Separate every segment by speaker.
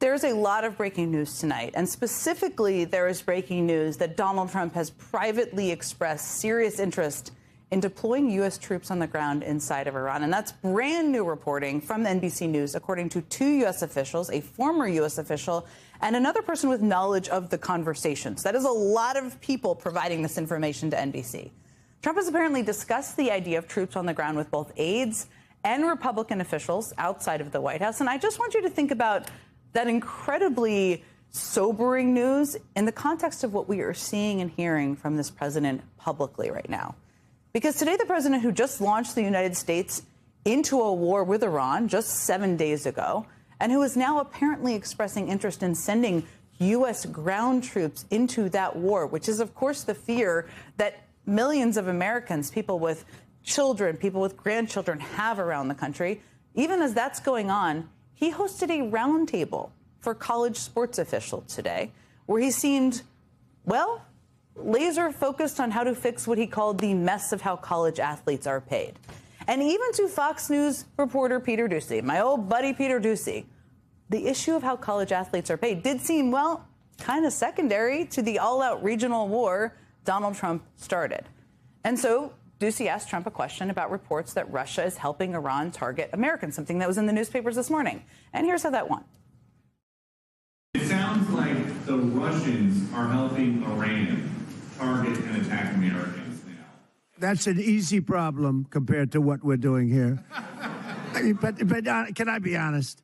Speaker 1: There's a lot of breaking news tonight, and specifically there is breaking news that Donald Trump has privately expressed serious interest in deploying U.S. troops on the ground inside of Iran. And that's brand new reporting from NBC News, according to two U.S. officials, a former U.S. official and another person with knowledge of the conversations. That is a lot of people providing this information to NBC. Trump has apparently discussed the idea of troops on the ground with both aides and Republican officials outside of the White House. And I just want you to think about that incredibly sobering news in the context of what we are seeing and hearing from this president publicly right now. Because today, the president who just launched the United States into a war with Iran just 7 days ago, and who is now apparently expressing interest in sending U.S. ground troops into that war, which is, of course, the fear that millions of Americans, people with children, people with grandchildren have around the country. Even as that's going on, he hosted a roundtable for college sports officials today, where he seemed, well, laser focused on how to fix what he called the mess of how college athletes are paid. And even to Fox News reporter Peter Doocy, my old buddy Peter Doocy, the issue of how college athletes are paid did seem, well, kind of secondary to the all-out regional war Donald Trump started. And so Doocy asked Trump a question about reports that Russia is helping Iran target Americans, something that was in the newspapers this morning. And here's how that went.
Speaker 2: It sounds like the Russians are helping Iran target and attack Americans now.
Speaker 3: That's an easy problem compared to what we're doing here. I mean, but can I be honest?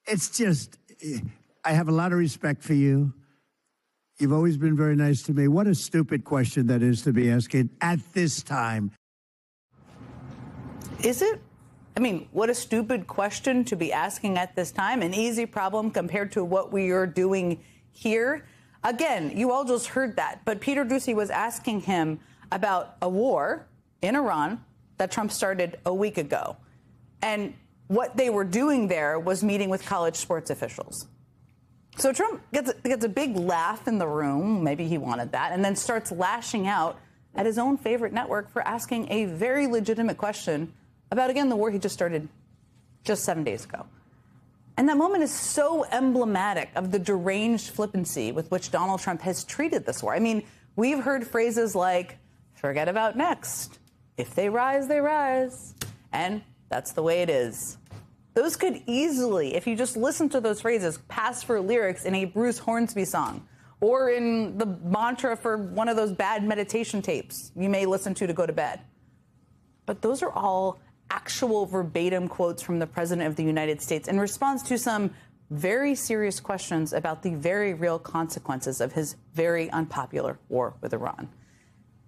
Speaker 3: It's just, I have a lot of respect for you. You've always been very nice to me. What a stupid question that is to be asking at this time.
Speaker 1: Is it? I mean, what a stupid question to be asking at this time. An easy problem compared to what we are doing here. Again, you all just heard that. But Peter Doocy was asking him about a war in Iran that Trump started a week ago. And what they were doing there was meeting with college sports officials. So Trump gets a big laugh in the room, maybe he wanted that, and then starts lashing out at his own favorite network for asking a very legitimate question about, again, the war he just started just 7 days ago. And that moment is so emblematic of the deranged flippancy with which Donald Trump has treated this war. I mean, we've heard phrases like, forget about next. If they rise, they rise. And that's the way it is. Those could easily, if you just listen to those phrases, pass for lyrics in a Bruce Hornsby song or in the mantra for one of those bad meditation tapes you may listen to go to bed. But those are all actual verbatim quotes from the President of the United States in response to some very serious questions about the very real consequences of his very unpopular war with Iran.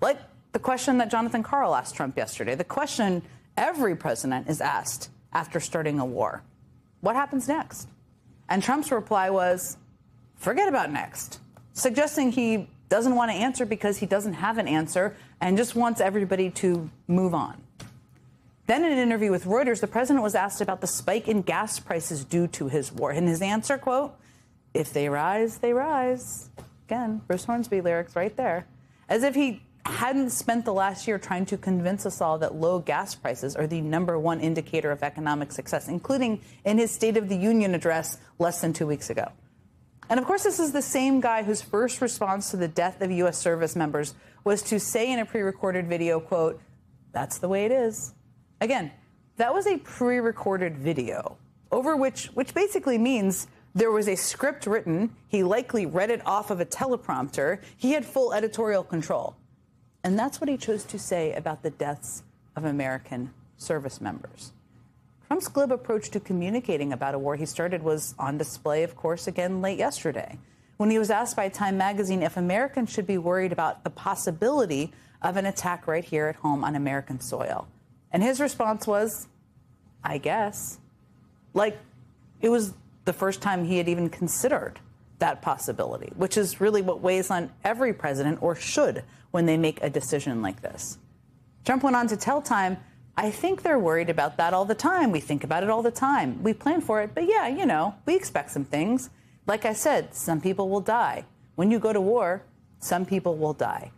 Speaker 1: Like the question that Jonathan Karl asked Trump yesterday, the question every president is asked after starting a war. What happens next? And Trump's reply was, forget about next, suggesting he doesn't want to answer because he doesn't have an answer and just wants everybody to move on. Then in an interview with Reuters, the president was asked about the spike in gas prices due to his war. And his answer, quote, if they rise, they rise. Again, Bruce Hornsby lyrics right there. As if he hadn't spent the last year trying to convince us all that low gas prices are the #1 indicator of economic success, including in his State of the Union address less than 2 weeks ago. And of course, this is the same guy whose first response to the death of U.S. service members was to say in a pre-recorded video, quote, that's the way it is. Again, that was a pre-recorded video over which basically means there was a script written. He likely read it off of a teleprompter. He had full editorial control. And that's what he chose to say about the deaths of American service members. Trump's glib approach to communicating about a war he started was on display, of course, again late yesterday, when he was asked by Time magazine if Americans should be worried about the possibility of an attack right here at home on American soil. And his response was, I guess. Like it was the first time he had even considered that possibility, which is really what weighs on every president, or should, when they make a decision like this. Trump went on to tell Time, I think they're worried about that all the time. We think about it all the time. We plan for it. But yeah, you know, we expect some things. Like I said, some people will die. When you go to war, some people will die.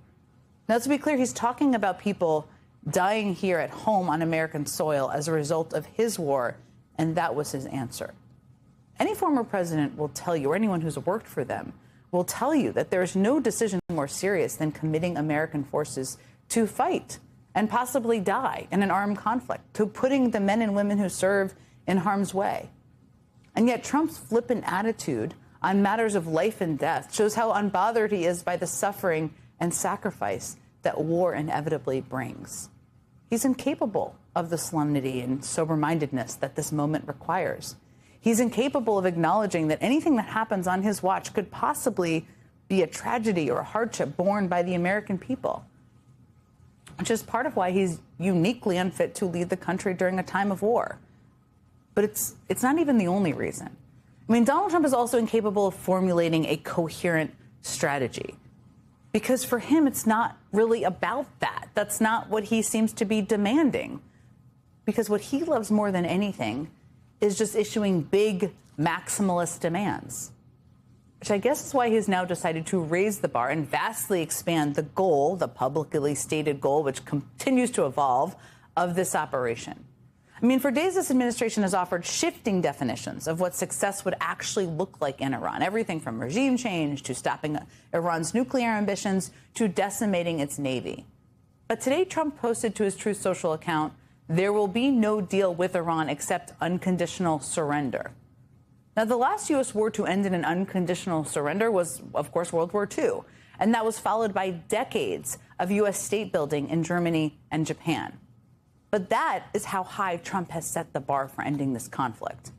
Speaker 1: Now, to be clear, he's talking about people dying here at home on American soil as a result of his war, and that was his answer. Any former president will tell you, or anyone who's worked for them, will tell you that there is no decision more serious than committing American forces to fight and possibly die in an armed conflict, to putting the men and women who serve in harm's way. And yet Trump's flippant attitude on matters of life and death shows how unbothered he is by the suffering and sacrifice that war inevitably brings. He's incapable of the solemnity and sober-mindedness that this moment requires. He's incapable of acknowledging that anything that happens on his watch could possibly be a tragedy or a hardship borne by the American people, which is part of why he's uniquely unfit to lead the country during a time of war. But it's not even the only reason. I mean, Donald Trump is also incapable of formulating a coherent strategy, because for him, it's not really about that. That's not what he seems to be demanding, because what he loves more than anything is just issuing big maximalist demands, which I guess is why he's now decided to raise the bar and vastly expand the goal, the publicly stated goal, which continues to evolve, of this operation. I mean, for days, this administration has offered shifting definitions of what success would actually look like in Iran, everything from regime change to stopping Iran's nuclear ambitions to decimating its navy. But today, Trump posted to his Truth Social account, "There will be no deal with Iran except unconditional surrender." Now, the last U.S. war to end in an unconditional surrender was, of course, World War II. And that was followed by decades of U.S. state building in Germany and Japan. But that is how high Trump has set the bar for ending this conflict.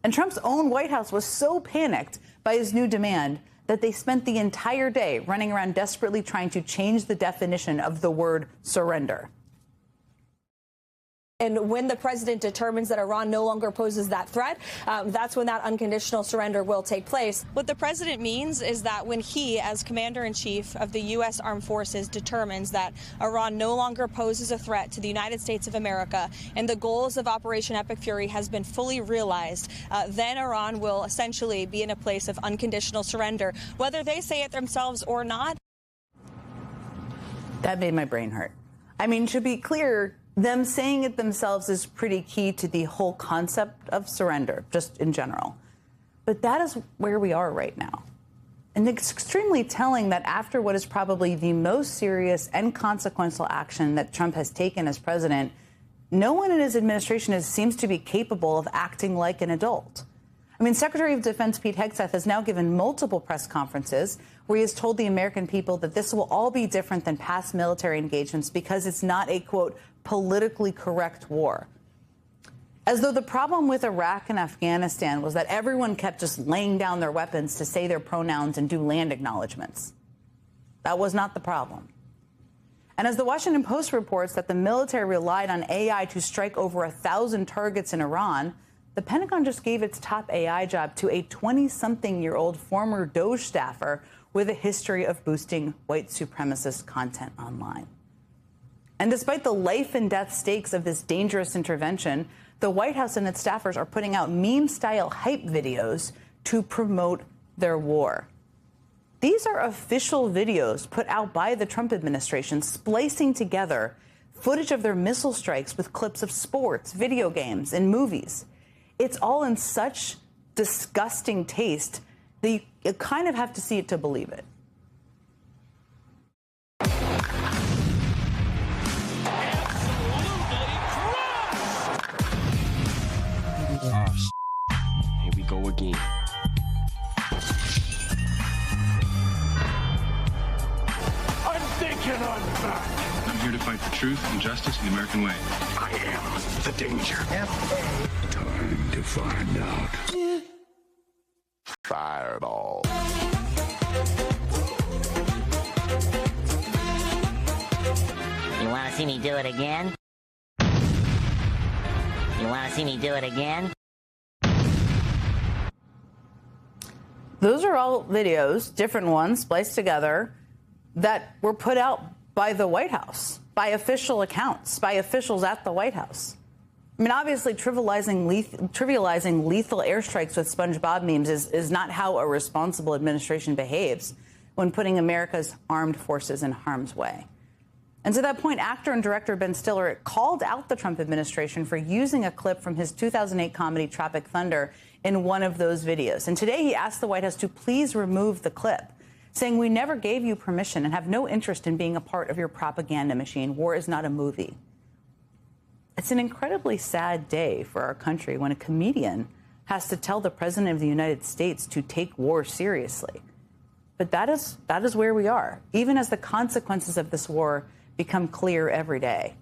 Speaker 1: And Trump's own White House was so panicked by his new demand that they spent the entire day running around desperately trying to change the definition of the word surrender.
Speaker 4: And when the president determines that Iran no longer poses that threat, that's when that unconditional surrender will take place.
Speaker 5: What the president means is that when he, as commander-in-chief of the U.S. Armed Forces, determines that Iran no longer poses a threat to the United States of America and the goals of Operation Epic Fury has been fully realized, then Iran will essentially be in a place of unconditional surrender, whether they say it themselves or not.
Speaker 1: That made my brain hurt. I mean, to be clear, them saying it themselves is pretty key to the whole concept of surrender, just in general. But that is where we are right now. And it's extremely telling that after what is probably the most serious and consequential action that Trump has taken as president, no one in his administration seems to be capable of acting like an adult. I mean, Secretary of Defense Pete Hegseth has now given multiple press conferences where he has told the American people that this will all be different than past military engagements because it's not a, quote, politically correct war. As though the problem with Iraq and Afghanistan was that everyone kept just laying down their weapons to say their pronouns and do land acknowledgments. That was not the problem. And as the Washington Post reports that the military relied on AI to strike over 1,000 targets in Iran, the Pentagon just gave its top AI job to a 20-something-year-old former DOJ staffer with a history of boosting white supremacist content online. And despite the life and death stakes of this dangerous intervention, the White House and its staffers are putting out meme-style hype videos to promote their war. These are official videos put out by the Trump administration, splicing together footage of their missile strikes with clips of sports, video games, and movies. It's all in such disgusting taste that you kind of have to see it to believe it.
Speaker 6: Here we go again.
Speaker 7: I'm thinking I'm back.
Speaker 8: I'm here to fight for truth and justice in the American way.
Speaker 7: I am the danger. Time to find out. Fireball.
Speaker 9: You want to see me do it again? You want to see me do it again?
Speaker 1: Those are all videos, different ones, spliced together, that were put out by the White House, by official accounts, by officials at the White House. I mean, obviously, trivializing lethal airstrikes with SpongeBob memes is not how a responsible administration behaves when putting America's armed forces in harm's way. And to that point, actor and director Ben Stiller called out the Trump administration for using a clip from his 2008 comedy Tropic Thunder in one of those videos. And today he asked the White House to please remove the clip, saying, "We never gave you permission and have no interest in being a part of your propaganda machine. War is not a movie." It's an incredibly sad day for our country when a comedian has to tell the President of the United States to take war seriously. But that is where we are, even as the consequences of this war become clear every day.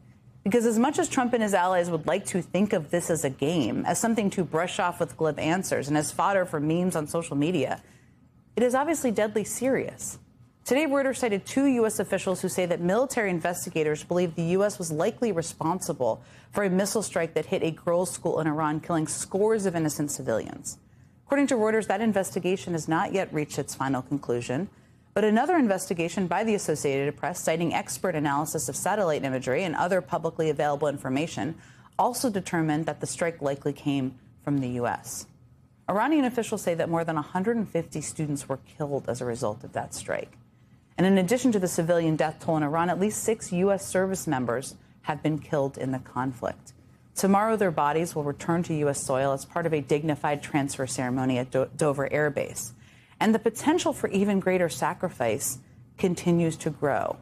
Speaker 1: Because as much as Trump and his allies would like to think of this as a game, as something to brush off with glib answers, and as fodder for memes on social media, it is obviously deadly serious. Today, Reuters cited 2 U.S. officials who say that military investigators believe the U.S. was likely responsible for a missile strike that hit a girls' school in Iran, killing scores of innocent civilians. According to Reuters, that investigation has not yet reached its final conclusion. But another investigation by the Associated Press, citing expert analysis of satellite imagery and other publicly available information, also determined that the strike likely came from the U.S. Iranian officials say that more than 150 students were killed as a result of that strike. And in addition to the civilian death toll in Iran, at least 6 U.S. service members have been killed in the conflict. Tomorrow, their bodies will return to U.S. soil as part of a dignified transfer ceremony at Dover Air Base. And the potential for even greater sacrifice continues to grow.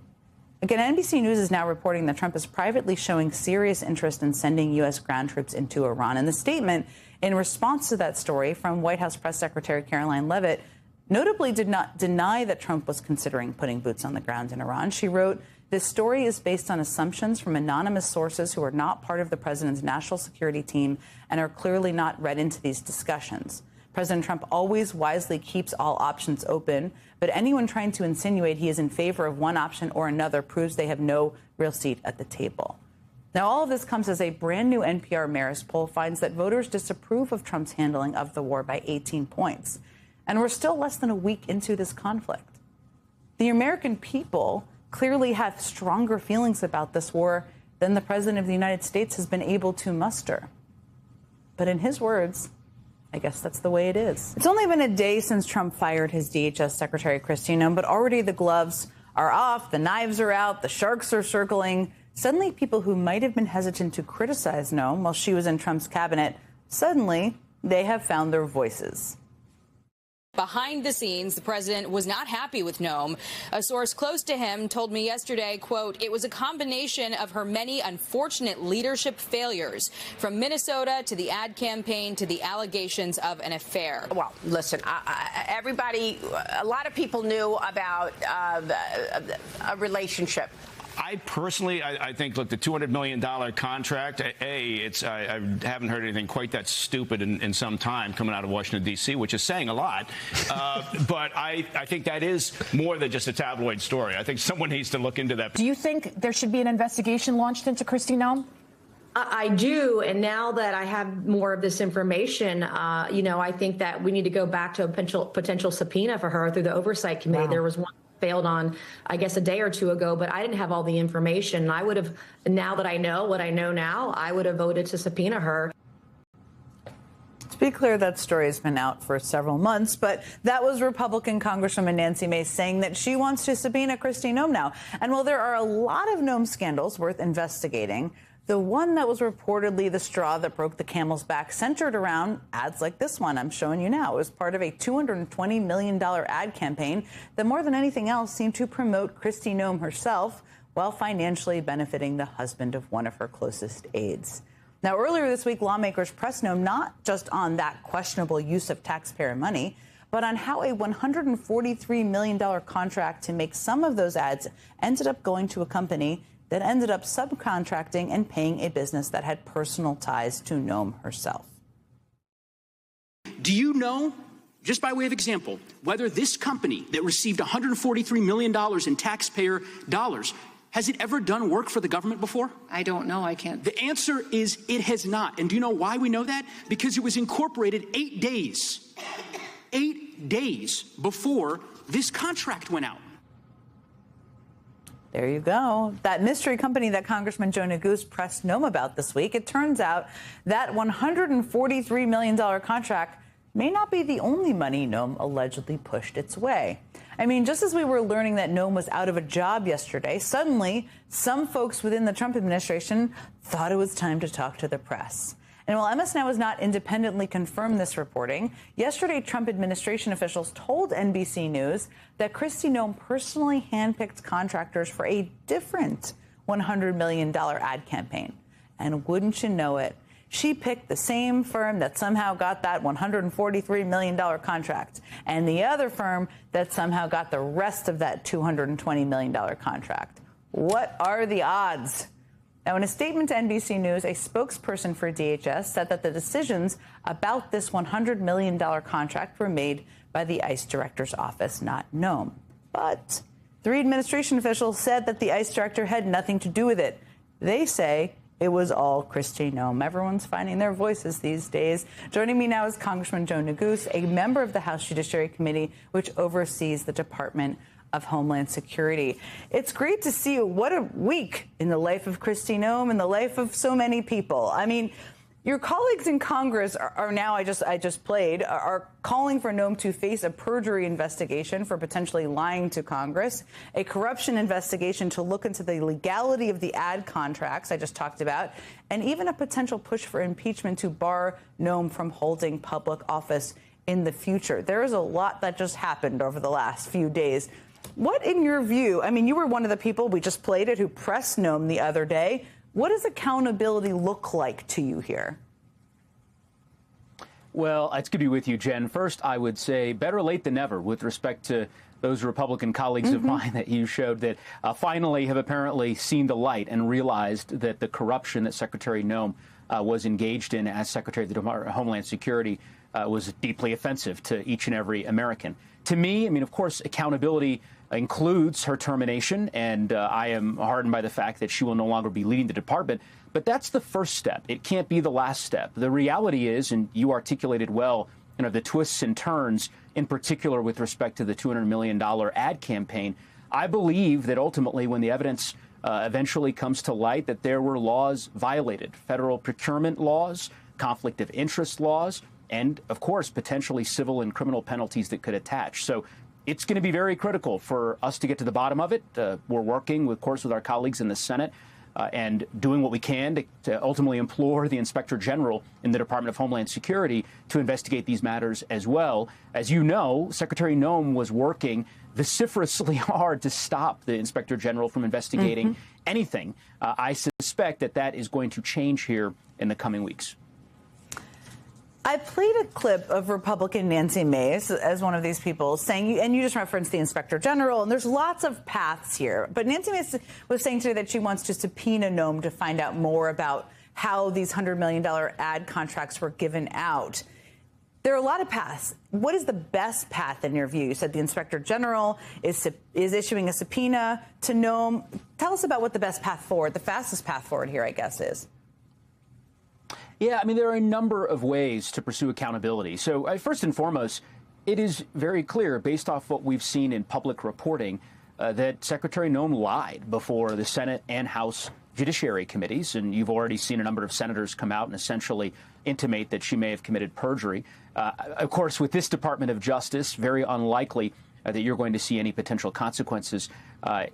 Speaker 1: Again, NBC News is now reporting that Trump is privately showing serious interest in sending U.S. ground troops into Iran. And the statement in response to that story from White House Press Secretary Caroline Leavitt notably did not deny that Trump was considering putting boots on the ground in Iran. She wrote, "This story is based on assumptions from anonymous sources who are not part of the president's national security team and are clearly not read into these discussions. President Trump always wisely keeps all options open, but anyone trying to insinuate he is in favor of one option or another proves they have no real seat at the table." Now, all of this comes as a brand new NPR Marist poll finds that voters disapprove of Trump's handling of the war by 18 points. And we're still less than a week into this conflict. The American people clearly have stronger feelings about this war than the President of the United States has been able to muster. But in his words, I guess that's the way it is. It's only been a day since Trump fired his DHS Secretary Kristi Noem, but already the gloves are off, the knives are out, the sharks are circling. Suddenly, people who might have been hesitant to criticize Noem while she was in Trump's cabinet, suddenly they have found their voices.
Speaker 6: Behind the scenes, the president was not happy with Noem. A source close to him told me yesterday, quote, "It was a combination of her many unfortunate leadership failures, from Minnesota to the ad campaign to the allegations of an affair."
Speaker 10: Well, listen, everybody, a lot of people knew about a relationship.
Speaker 11: I personally, I think, look, the $200 million contract, I haven't heard anything quite that stupid in some time coming out of Washington, D.C., which is saying a lot. But I think that is more than just a tabloid story. I think someone needs to look into that.
Speaker 12: Do you think there should be an investigation launched into Kristi Noem?
Speaker 13: I do. And now that I have more of this information, I think that we need to go back to a potential subpoena for her through the Oversight Committee. Wow. There was one failed on, I guess, a day or two ago, but I didn't have all the information. I would have, now that I know what I know now, I would have voted to subpoena her.
Speaker 1: To be clear, that story has been out for several months, but that was Republican Congresswoman Nancy Mace saying that she wants to subpoena Kristi Noem now. And while there are a lot of Noem scandals worth investigating, the one that was reportedly the straw that broke the camel's back centered around ads like this one I'm showing you now. It was part of a $220 million ad campaign that more than anything else seemed to promote Kristi Noem herself while financially benefiting the husband of one of her closest aides. Now, earlier this week, lawmakers pressed Noem not just on that questionable use of taxpayer money, but on how a $143 million contract to make some of those ads ended up going to a company that ended up subcontracting and paying a business that had personal ties to Noem herself.
Speaker 14: Do you know, just by way of example, whether this company that received $143 million in taxpayer dollars, has it ever done work for the government before?
Speaker 15: I don't know. I can't.
Speaker 14: The answer is it has not. And do you know why we know that? Because it was incorporated 8 days before this contract went out.
Speaker 1: There you go. That mystery company that Congressman Joe Neguse pressed Noem about this week, it turns out that $143 million contract may not be the only money Noem allegedly pushed its way. I mean, just as we were learning that Noem was out of a job yesterday, suddenly some folks within the Trump administration thought it was time to talk to the press. And while MS Now has not independently confirmed this reporting, yesterday Trump administration officials told NBC News that Kristi Noem personally handpicked contractors for a different $100 million ad campaign. And wouldn't you know it, she picked the same firm that somehow got that $143 million contract and the other firm that somehow got the rest of that $220 million contract. What are the odds? Now, in a statement to NBC News, a spokesperson for DHS said that the decisions about this $100 million contract were made by the ICE director's office, not Noem. But three administration officials said that the ICE director had nothing to do with it. They say it was all Kristi Noem. Everyone's finding their voices these days. Joining me now is Congressman Joe Neguse, a member of the House Judiciary Committee, which oversees the Department of Homeland Security. It's great to see you. What a week in the life of Kristi Noem and the life of so many people. I mean, your colleagues in Congress are now, I just played, are calling for Noem to face a perjury investigation for potentially lying to Congress, a corruption investigation to look into the legality of the ad contracts I just talked about, and even a potential push for impeachment to bar Noem from holding public office in the future. There is a lot that just happened over the last few days. What, in your view, I mean, you were one of the people, we just played it, who pressed Noem the other day. What does accountability look like to you here?
Speaker 15: Well, it's good to be with you, Jen. First, I would say better late than never with respect to those Republican colleagues of mine that you showed that finally have apparently seen the light and realized that the corruption that Secretary Noem was engaged in as Secretary of the Department of Homeland Security was deeply offensive to each and every American. To me, I mean, of course, accountability includes her termination, and I am heartened by the fact that she will no longer be leading the department. But that's the first step. It can't be the last step. The reality is, and you articulated well, the twists and turns, in particular with respect to the $200 million ad campaign. I believe that ultimately, when the evidence eventually comes to light, that there were laws violated, federal procurement laws, conflict of interest laws, and, of course, potentially civil and criminal penalties that could attach. So it's going to be very critical for us to get to the bottom of it. We're working, of course, with our colleagues in the Senate and doing what we can to ultimately implore the Inspector General in the Department of Homeland Security to investigate these matters as well. As you know, Secretary Noem was working vociferously hard to stop the Inspector General from investigating anything. I suspect that that is going to change here in the coming weeks.
Speaker 1: I played a clip of Republican Nancy Mace as one of these people saying, and you just referenced the Inspector General, and there's lots of paths here. But Nancy Mace was saying today that she wants to subpoena Noem to find out more about how these $100 million ad contracts were given out. There are a lot of paths. What is the best path in your view? You said the Inspector General is issuing a subpoena to Noem. Tell us about what the best path forward, the fastest path forward here, I guess, is.
Speaker 15: Yeah, I mean, there are a number of ways to pursue accountability. So first and foremost, it is very clear, based off what we've seen in public reporting, that Secretary Noem lied before the Senate and House Judiciary Committees. And you've already seen a number of senators come out and essentially intimate that she may have committed perjury. Of course, with this Department of Justice, very unlikely that you're going to see any potential consequences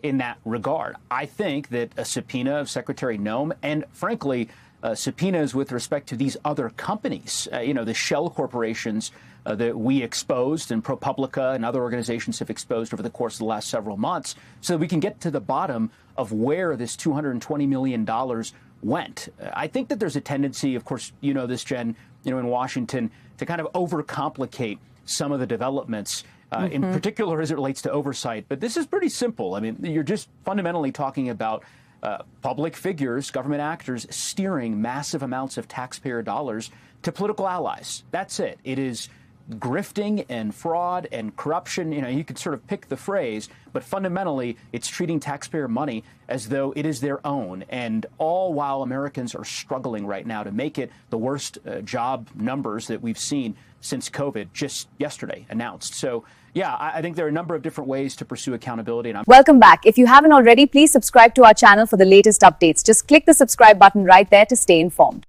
Speaker 15: in that regard. I think that a subpoena of Secretary Noem and, frankly, subpoenas with respect to these other companies, the shell corporations that we exposed and ProPublica and other organizations have exposed over the course of the last several months, so that we can get to the bottom of where this $220 million went. I think that there's a tendency, of course, you know this, Jen, in Washington, to kind of overcomplicate some of the developments, in particular as it relates to oversight. But this is pretty simple. I mean, you're just fundamentally talking about public figures, government actors, steering massive amounts of taxpayer dollars to political allies. That's it. It is grifting and fraud and corruption. You could sort of pick the phrase, but fundamentally, it's treating taxpayer money as though it is their own, and all while Americans are struggling right now to make it. The worst job numbers that we've seen since COVID just yesterday announced. So, yeah, I think there are a number of different ways to pursue accountability. And
Speaker 16: Welcome back. If you haven't already, please subscribe to our channel for the latest updates. Just click the subscribe button right there to stay informed.